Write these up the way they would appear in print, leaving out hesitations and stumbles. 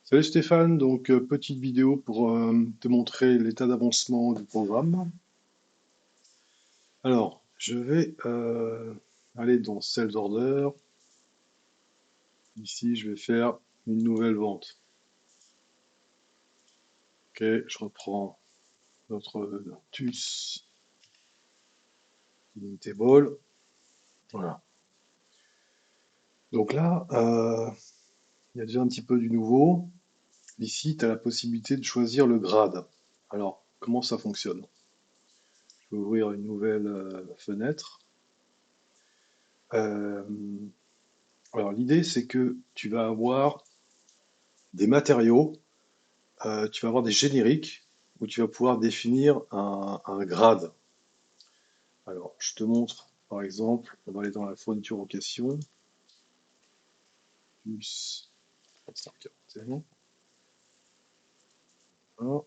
Salut Stéphane, donc petite vidéo pour te montrer l'état d'avancement du programme. Alors, je vais aller dans Sales Order. Ici, je vais faire une nouvelle vente. Ok, je reprends notre TUS Table. Voilà. Donc là, il y a déjà un petit peu du nouveau. Ici, tu as la possibilité de choisir le grade. Alors, comment ça fonctionne? Je vais ouvrir une nouvelle fenêtre. Euh, alors, l'idée, c'est que tu vas avoir des matériaux, tu vas avoir des génériques où tu vas pouvoir définir un grade. Alors, je te montre, par exemple, on va aller dans la fourniture occasion, plus 341. Voilà.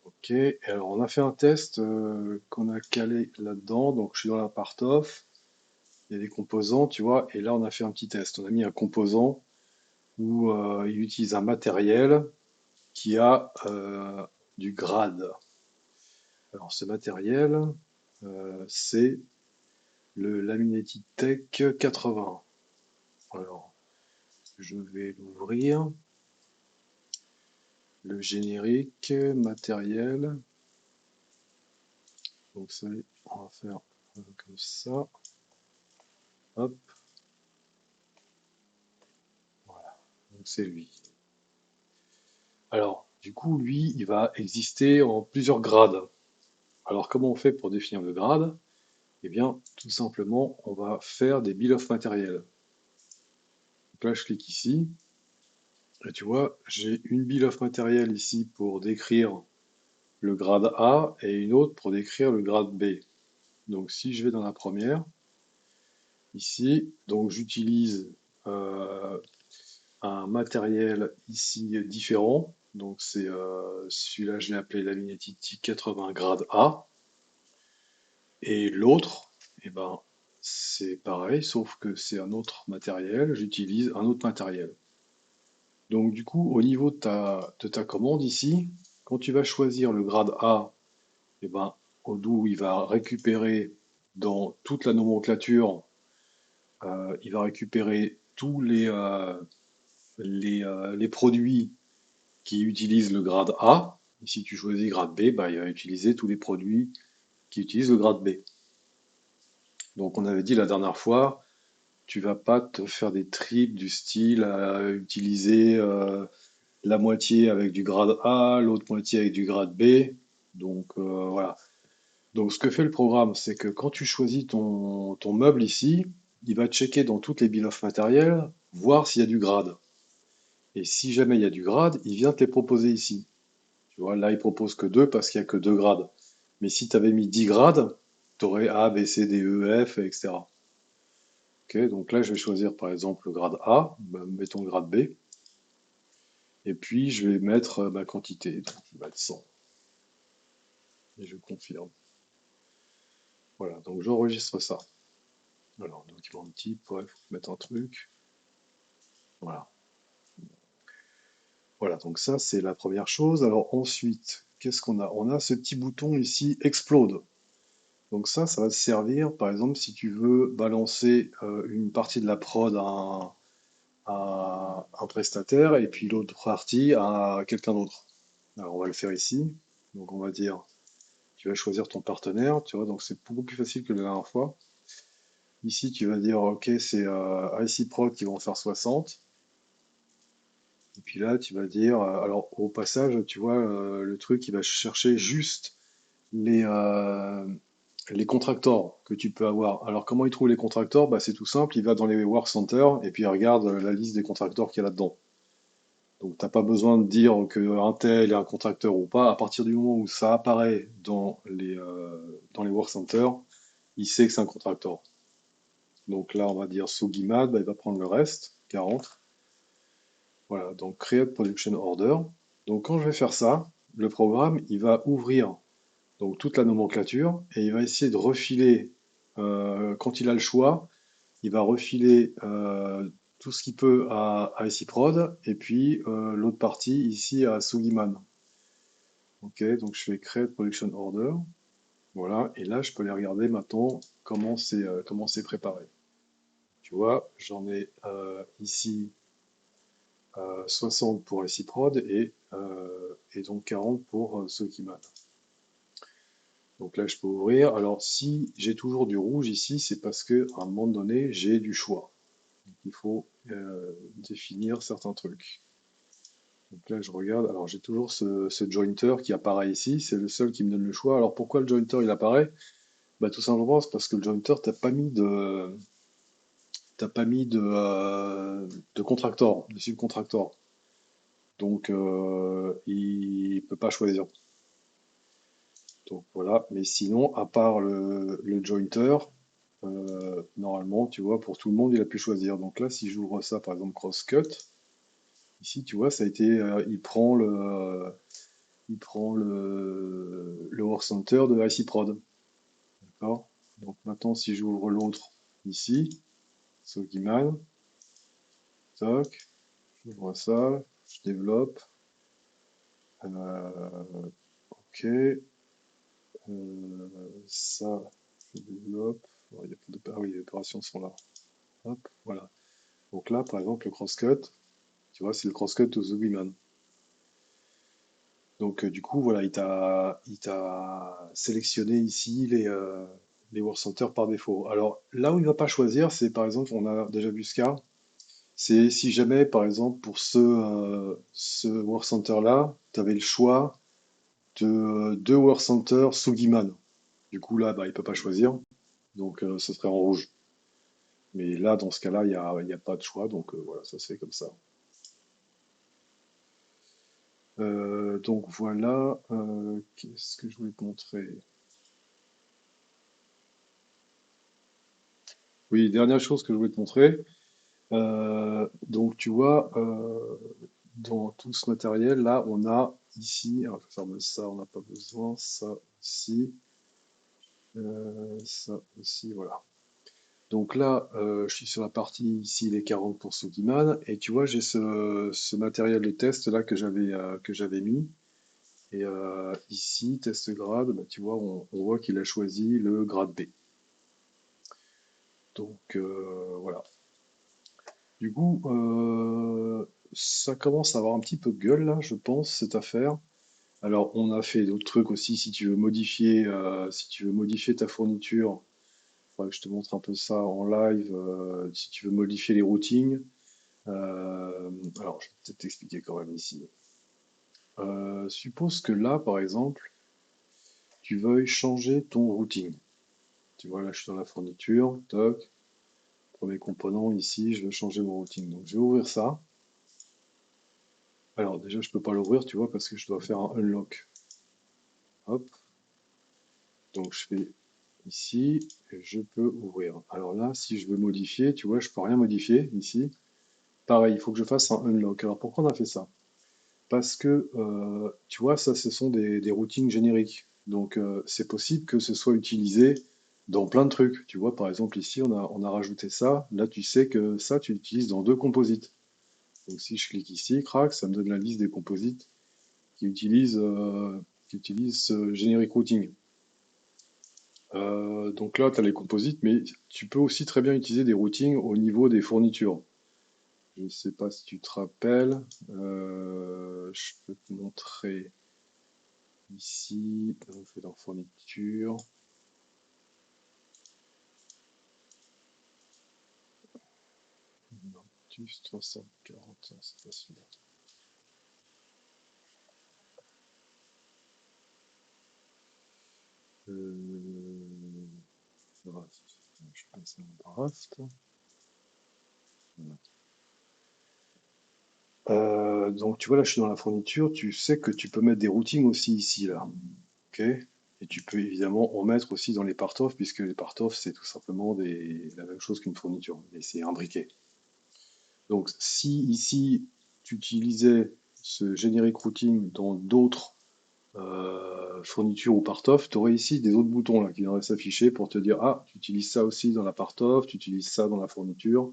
Ok, et alors on a fait un test qu'on a calé là-dedans, donc je suis dans la part off, il y a des composants, tu vois, et là on a fait un petit test. On a mis un composant où il utilise un matériel qui a du grade. Alors ce matériel, c'est le Laminated Tech 80. Alors, je vais l'ouvrir. Le générique, matériel. Donc, ça, on va faire comme ça. Hop, voilà. Donc, c'est lui. Alors, du coup, lui, il va exister en plusieurs grades. Alors, comment on fait pour définir le grade? Eh bien, tout simplement, on va faire des bill of material. Donc là, je clique ici. Et tu vois, j'ai une bill of material ici pour décrire le grade A et une autre pour décrire le grade B. Donc si je vais dans la première, ici, donc j'utilise euh, un matériel ici différent. Donc c'est celui-là, je l'ai appelé la Minetti 80 grade A. Et l'autre, eh ben, c'est pareil, sauf que c'est un autre matériel, j'utilise un autre matériel. Donc du coup, au niveau de ta commande ici, quand tu vas choisir le grade A, eh ben, Odoo, il va récupérer dans toute la nomenclature, il va récupérer tous les produits qui utilisent le grade A. Et si tu choisis grade B, bah, il va utiliser tous les produits qui utilisent le grade B. Donc on avait dit la dernière fois, tu vas pas te faire des tripes du style à utiliser la moitié avec du grade A, l'autre moitié avec du grade B. Donc voilà. Donc ce que fait le programme, c'est que quand tu choisis ton meuble ici, il va checker dans toutes les bill of matériel, voir s'il y a du grade. Et si jamais il y a du grade, il vient te les proposer ici. Tu vois, là, il propose que 2 parce qu'il n'y a que 2 grades. Mais si tu avais mis 10 grades, tu aurais A, B, C, D, E, F, etc. Ok, donc là, je vais choisir par exemple le grade A, bah, mettons le grade B, et puis je vais mettre ma quantité, donc je vais mettre 100, et je confirme. Voilà, donc j'enregistre ça. Alors, document type, ouais, faut mettre un truc. Voilà. Voilà, donc ça, c'est la première chose. Alors ensuite, qu'est-ce qu'on a? On a ce petit bouton ici, Explode. Donc ça va te servir, par exemple, si tu veux balancer une partie de la prod à un prestataire et puis l'autre partie à quelqu'un d'autre. Alors on va le faire ici. Donc on va dire, tu vas choisir ton partenaire, tu vois, donc c'est beaucoup plus facile que la dernière fois. Ici, tu vas dire, ok, c'est IC Prod qui vont faire 60. Et puis là, tu vas dire, alors au passage, tu vois, le truc, il va chercher juste les, euh, les contractors que tu peux avoir. Alors comment il trouve les contractors? Bah, c'est tout simple, il va dans les work centers et puis il regarde la liste des contracteurs qu'il y a là-dedans. Donc t'as pas besoin de dire que un tel est un contracteur ou pas. À partir du moment où ça apparaît dans les work centers, il sait que c'est un contractor. Donc là, on va dire Sogimad, bah, il va prendre le reste, 40. Voilà, donc Create Production Order. Donc quand je vais faire ça, le programme, il va ouvrir donc toute la nomenclature et il va essayer de refiler, quand il a le choix, il va refiler tout ce qu'il peut à ICProd, et puis l'autre partie ici à Sugiman. Ok, donc je fais Create Production Order. Voilà, et là je peux aller regarder maintenant comment c'est préparé. Tu vois, j'en ai ici 60 pour ICProd et donc 40 pour Sugiman. Donc là je peux ouvrir. Alors si j'ai toujours du rouge ici, c'est parce que à un moment donné j'ai du choix. Donc, il faut définir certains trucs. Donc là, je regarde. Alors, j'ai toujours ce jointer qui apparaît ici. C'est le seul qui me donne le choix. Alors, pourquoi le jointer il apparaît? Bah, tout simplement, c'est parce que le jointer, t'as pas mis de contractor, de subcontractor. Donc, il peut pas choisir. Donc voilà. Mais sinon, à part le jointer, normalement, tu vois, pour tout le monde, il a pu choisir. Donc là, si j'ouvre ça, par exemple, crosscut, ici, tu vois, ça a été, il prend le work center de ICProd. D'accord? Donc maintenant, si j'ouvre l'autre ici, Sogiman, toc, j'ouvre ça, je développe, ok, ça, je développe, oh, il y a pas ah oui, les opérations sont là, hop, voilà. Donc là, par exemple, le crosscut, tu vois, c'est le crosscut de Sogiman. Donc du coup, voilà, il t'a sélectionné ici les work centers par défaut. Alors là où il ne va pas choisir, c'est par exemple, on a déjà vu ce cas, c'est si jamais, par exemple, pour ce work center-là, tu avais le choix de deux work centers Sugiman. Du coup, là, bah, il ne peut pas choisir, donc ce serait en rouge. Mais là, dans ce cas-là, il y a pas de choix, donc voilà, ça se fait comme ça. Donc voilà, qu'est-ce que je voulais te montrer? Oui, dernière chose que je voulais te montrer. Donc tu vois, dans tout ce matériel-là, on a ici, alors, je vais fermer ça, on n'a pas besoin, ça aussi, voilà. Donc là, je suis sur la partie ici, les 40 pour Sokiman, et tu vois, j'ai ce matériel de test là que j'avais mis. Et ici, test grade, bah, tu vois, on voit qu'il a choisi le grade B. Donc voilà. Du coup, ça commence à avoir un petit peu de gueule là, je pense, cette affaire. Alors, on a fait d'autres trucs aussi. Si tu veux modifier ta fourniture, il faudra que je te montre un peu ça en live. Si tu veux modifier les routings, alors je vais peut-être t'expliquer quand même ici. Suppose que là, par exemple, tu veuilles changer ton routing. Tu vois, là, je suis dans la fourniture, toc, premier composant ici, je veux changer mon routing. Donc, je vais ouvrir ça. Alors, déjà, je peux pas l'ouvrir, tu vois, parce que je dois faire un unlock. Hop, donc je fais ici, et je peux ouvrir. Alors là, si je veux modifier, tu vois, je peux rien modifier ici. Pareil, il faut que je fasse un unlock. Alors pourquoi on a fait ça? Parce que, tu vois, ça, ce sont des routings génériques. Donc c'est possible que ce soit utilisé dans plein de trucs. Tu vois, par exemple, ici, on a rajouté ça. Là, tu sais que ça, tu l'utilises dans deux composites. Donc si je clique ici, crac, ça me donne la liste des composites qui utilisent ce générique routing. Donc là, tu as les composites, mais tu peux aussi très bien utiliser des routings au niveau des fournitures. Je ne sais pas si tu te rappelles. Je peux te montrer ici. On fait dans fourniture. Noctus 340, c'est pas celui-là. Draft. Je passe un draft. Voilà. Donc tu vois là, je suis dans la fourniture. Tu sais que tu peux mettre des routings aussi ici là. Ok? Et tu peux évidemment en mettre aussi dans les part-of, puisque les part-of, c'est tout simplement la même chose qu'une fourniture, mais c'est imbriqué. Donc, si ici, tu utilisais ce générique routing dans d'autres fournitures ou part-of, tu aurais ici des autres boutons là, qui devraient s'afficher pour te dire, ah, tu utilises ça aussi dans la part-of, tu utilises ça dans la fourniture.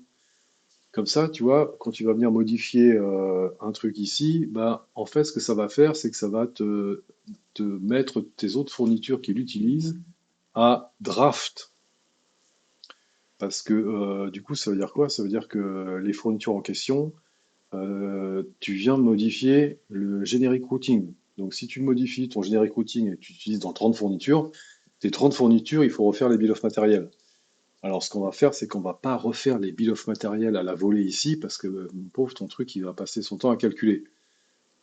Comme ça, tu vois, quand tu vas venir modifier un truc ici, bah, en fait, ce que ça va faire, c'est que ça va te mettre tes autres fournitures qu'il utilise à draft. Parce que du coup, ça veut dire quoi? Ça veut dire que les fournitures en question, tu viens de modifier le generic routing. Donc si tu modifies ton generic routing et tu utilises dans 30 fournitures, tes 30 fournitures, il faut refaire les bill of material. Alors ce qu'on va faire, c'est qu'on va pas refaire les bill of material à la volée ici, parce que pauvre, ton truc, il va passer son temps à calculer.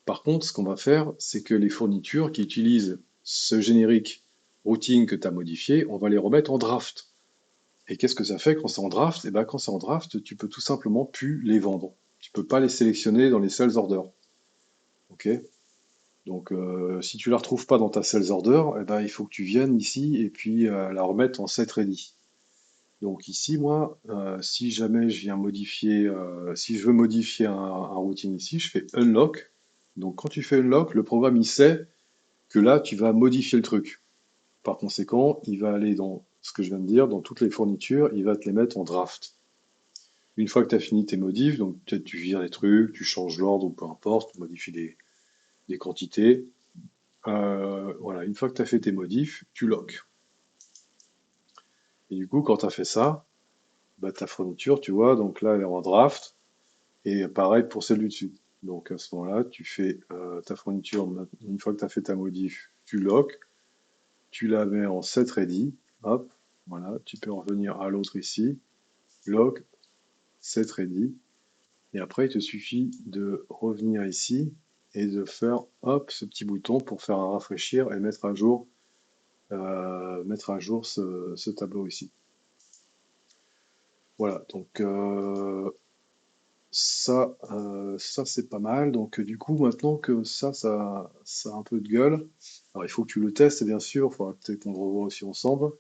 Par contre, ce qu'on va faire, c'est que les fournitures qui utilisent ce générique routing que tu as modifié, on va les remettre en draft. Et qu'est-ce que ça fait quand c'est en draft? Eh ben, quand c'est en draft, tu peux tout simplement plus les vendre. Tu peux pas les sélectionner dans les sales orders. Ok? Donc, si tu la retrouves pas dans ta sales order, eh ben, il faut que tu viennes ici et puis la remettre en set ready. Donc ici, moi, si jamais je viens modifier, si je veux modifier un routing ici, je fais unlock. Donc quand tu fais unlock, le programme il sait que là, tu vas modifier le truc. Par conséquent, il va aller dans ce que je viens de dire, dans toutes les fournitures, il va te les mettre en draft. Une fois que tu as fini tes modifs, donc peut-être tu vires des trucs, tu changes l'ordre ou peu importe, tu modifies des quantités. Voilà, une fois que tu as fait tes modifs, tu lock. Et du coup, quand tu as fait ça, bah, ta fourniture, tu vois, donc là, elle est en draft. Et pareil pour celle du dessus. Donc à ce moment-là, tu fais ta fourniture, une fois que tu as fait ta modif, tu lock, tu la mets en set ready, hop, voilà, tu peux revenir à l'autre ici, lock, set ready, et après il te suffit de revenir ici et de faire hop ce petit bouton pour faire un rafraîchir et mettre à jour ce tableau ici. Voilà, donc ça c'est pas mal. Donc du coup, maintenant que ça a un peu de gueule, alors il faut que tu le testes, bien sûr. Il faudra peut-être qu'on le revoie aussi ensemble.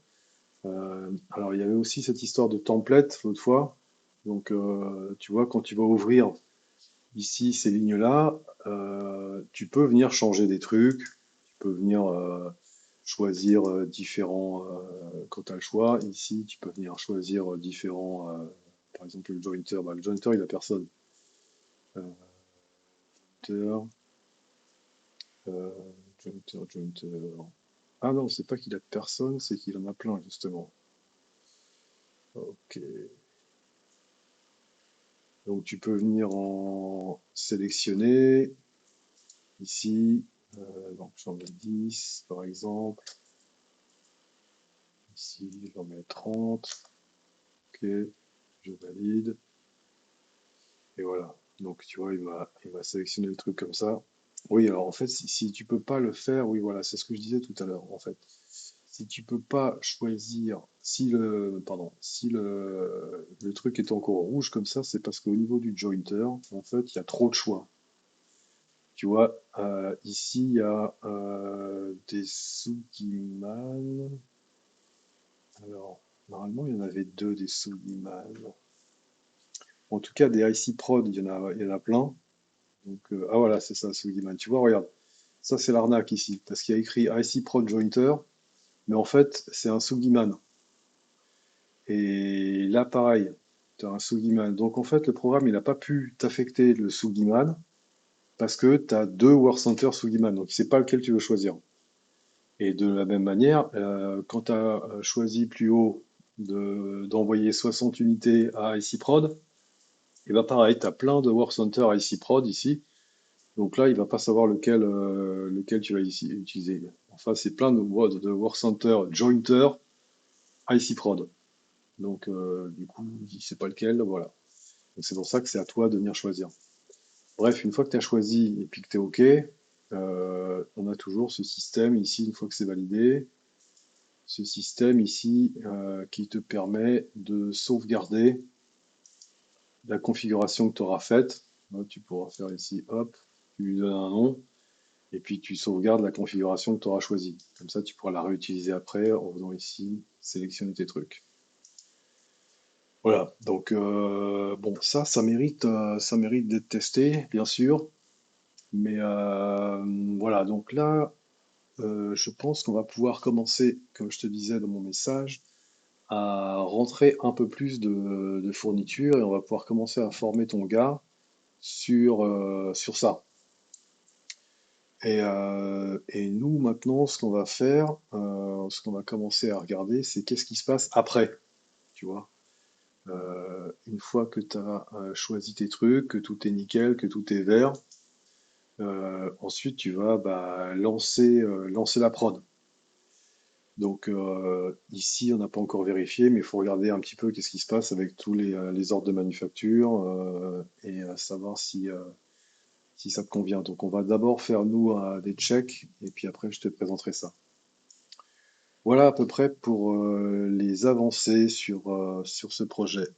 Alors il y avait aussi cette histoire de template l'autre fois. Donc tu vois, quand tu vas ouvrir ici ces lignes-là, tu peux venir changer des trucs. Tu peux venir choisir différents. Quand tu as le choix, ici, tu peux venir choisir différents. Par exemple, le jointer. Bah, le jointer, il a personne. Euh, Jointer, euh, jointer. Ah non, c'est pas qu'il a personne, c'est qu'il en a plein, justement. Ok. Donc tu peux venir en sélectionner ici. Donc j'en mets 10 par exemple. Ici, j'en mets 30. Ok, je valide. Et voilà. Donc tu vois, il va sélectionner le truc comme ça. Oui, alors en fait, si tu peux pas le faire, oui, voilà, c'est ce que je disais tout à l'heure, en fait. Si tu peux pas choisir, si le truc est encore rouge comme ça, c'est parce qu'au niveau du jointer, en fait, il y a trop de choix. Tu vois, ici, il y a des Sugiman. Alors, normalement, il y en avait deux des Sugiman. En tout cas, des IC Prod, il y en a plein. Donc, ah voilà, c'est ça, Sugiman. Tu vois, regarde. Ça, c'est l'arnaque ici, parce qu'il y a écrit IC Prod Jointer, mais en fait, c'est un Sugiman. Et là, pareil, tu as un Sugiman. Donc, en fait, le programme, il n'a pas pu t'affecter le Sugiman parce que tu as deux Work Center Sugiman. Donc, il ne sait pas lequel tu veux choisir. Et de la même manière, quand tu as choisi plus haut d'envoyer 60 unités à IC Prod, et bien pareil, tu as plein de Work Center IC Prod ici. Donc là, il ne va pas savoir lequel tu vas utiliser. Enfin, c'est plein de Work Center Jointer IC Prod. Donc, du coup, il ne sait pas lequel, voilà. Donc, c'est pour ça que c'est à toi de venir choisir. Bref, une fois que tu as choisi et puis que tu es OK, on a toujours ce système ici, une fois que c'est validé, ce système ici qui te permet de sauvegarder la configuration que tu auras faite. Tu pourras faire ici, hop, tu lui donnes un nom, et puis tu sauvegardes la configuration que tu auras choisie. Comme ça, tu pourras la réutiliser après en venant ici, sélectionner tes trucs. Voilà, donc bon, ça mérite d'être testé, bien sûr. Mais voilà, donc là, je pense qu'on va pouvoir commencer, comme je te disais dans mon message, à rentrer un peu plus de fournitures et on va pouvoir commencer à former ton gars sur ça. Et nous, maintenant, ce qu'on va faire, ce qu'on va commencer à regarder, c'est qu'est-ce qui se passe après, tu vois. Une fois que tu as choisi tes trucs, que tout est nickel, que tout est vert, ensuite tu vas bah, lancer la prod. Donc ici, on n'a pas encore vérifié, mais il faut regarder un petit peu qu'est-ce qui se passe avec tous les ordres de manufacture et savoir si ça te convient. Donc on va d'abord faire nous des checks et puis après je te présenterai ça. Voilà à peu près pour les avancées sur ce projet.